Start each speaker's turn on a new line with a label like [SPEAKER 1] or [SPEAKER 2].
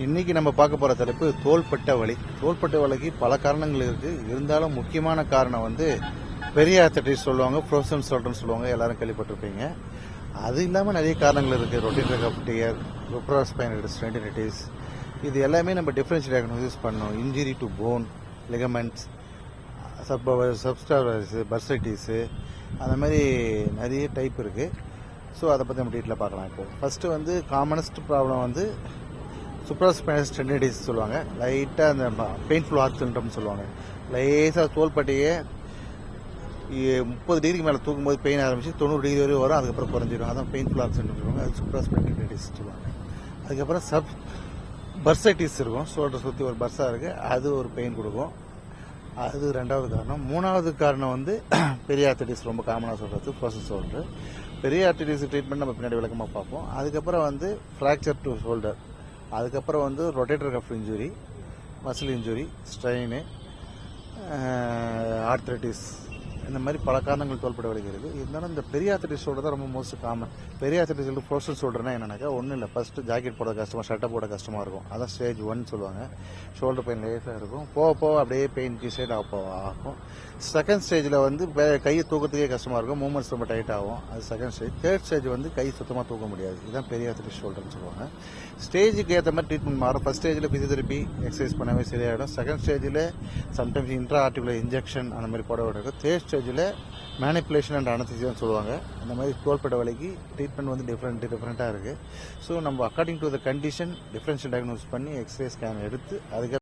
[SPEAKER 1] இன்னைக்கு நம்ம பார்க்க போகிற தலைப்பு தோள்பட்ட வலி. தோள்பட்ட வலிக்கு பல காரணங்கள் இருக்குது. இருந்தாலும் முக்கியமான காரணம் வந்து பெரிய ஆர்த்தரைட்டிஸ் சொல்லுவாங்க, ஃப்ரோசன் ஷோல்டர்னு சொல்லுவாங்க, எல்லாரும் கேள்விப்பட்டிருப்பீங்க. அது இல்லாமல் நிறைய காரணங்கள் இருக்குது. ரொட்டேட்டர் கஃப் டியர், ப்ரோப்ராஸ்பைனல் ஸ்டென்டினைட்டிஸ், இது எல்லாமே நம்ம டிஃபரன்ஷியல் டயக்னோசிஸ் பண்ணோம். இன்ஜுரி டு போன், லிகமெண்ட்ஸ், சப்ஸ்டாரஸ், பர்சைட்டிஸு, அந்த மாதிரி நிறைய டைப் இருக்குது. ஸோ அதை பற்றி நம்ம டீட்டெயிலாக பார்க்கலாம். இப்போ ஃபஸ்ட்டு வந்து காமனஸ்ட் ப்ராப்ளம் வந்து சுப்ராஸ்பைனல் ஸ்டென்டினைட்டிஸ் சொல்லுவாங்க. லைட்டாக அந்த பெயின்ஃபுல் ஹார்ட் சிண்ட்ரம்னு சொல்லுவாங்க. லேசாக தோள்பட்டையே 30 டிகிரிக்கு மேலே தூக்கும்போது பெயின் ஆரம்பிச்சு 90 டிகிரி வரை வரும், அதுக்கப்புறம் குறைஞ்சிடும். அதான் பெயின்ஃபுல் ஹார்ட் சிண்ட்ரம் சொல்லுவாங்க. அது சுப்ராஸ்பைனல் ஸ்டென்டினைட்டிஸ் சொல்லுவாங்க. அதுக்கப்புறம் பர்சைட்டிஸ் இருக்கும், ஷோல்டர் சுற்றி ஒரு பர்ஸாக இருக்குது, அது ஒரு பெயின் கொடுக்கும். அது ரெண்டாவது காரணம். மூணாவது காரணம் வந்து பெரிய ஆர்த்தரைட்டிஸ், ரொம்ப காமனாக சொல்கிறது ஃப்ரோசன் ஷோல்டர். பெரிய ஆர்த்தரைட்டிஸ் ட்ரீட்மெண்ட் நம்ம பின்னாடி விளக்கமாக பார்ப்போம். அதுக்கப்புறம் வந்து ஃப்ராக்சர் டு ஷோல்டர், அதுக்கப்புறம் வந்து rotator cuff injury, muscle injury, strain, arthritis, இந்த மாதிரி பல காரணங்கள் தோள்பட்ட வலிக்கு இருக்குது. இருந்தாலும் இந்த பெரிய ஆர்த்தரைட்டிஸ் ஷோல்டர் தான் ரொம்ப மோஸ்ட் காமன். பெரிய ஆர்த்தரைட்டிஸ் ஃப்ரோசன் ஷோல்டர்னா என்னன்னாக்கா ஒன்றும் இல்லை, ஃபஸ்ட்டு ஜாக்கெட் போட கஷ்டமாக, ஷர்ட்டை போட கஷ்டமாக இருக்கும். அதான் ஸ்டேஜ் 1 சொல்லுவாங்க. ஷோல்டர் பெயின் லேசாக இருக்கும், போக போக அப்படியே பெயின் சைடு ஆகும். செகண்ட் ஸ்டேஜில் வந்து கையை தூக்கத்துக்கே கஷ்டமாக இருக்கும், மூமெண்ட்ஸ் ரொம்ப டைட் ஆகும். அது செகண்ட் ஸ்டேஜ். தேர்ட் ஸ்டேஜ் வந்து கை சுத்தமாக தூக்க முடியாது. இதுதான் பெரிய ஆர்த்தரைட்டிஸ் ஷோல்டர்னு சொல்லுவாங்க. ஸ்டேஜுக்கு ஏற்ற மாதிரி ட்ரீட்மெண்ட் மாறும். ஃபஸ்ட் ஸ்டேஜில் ஃபிசியோதெரப்பி எக்ஸசைஸ் பண்ணவே சரியாயிடும். செகண்ட் ஸ்டேஜில் சம்டைம்ஸ் இன்ட்ரா ஆர்டிகுலர் இன்ஜெக்ஷன் அந்த மாதிரி போட வேண்டியிருக்கும். தேர்ட் ஸ்டேஜில் மேனிப்புலேஷன் அண்ட் அனஸ்தீசியான்னு சொல்லுவாங்க. அந்த மாதிரி தோள்பட்ட வலிக்கு ட்ரீட்மெண்ட் வந்து டிஃப்ரெண்ட்டாக இருக்குது. ஸோ நம்ம according to the condition differential diagnosis பண்ணி எக்ஸ்ரே ஸ்கேன் எடுத்து அதுக்கு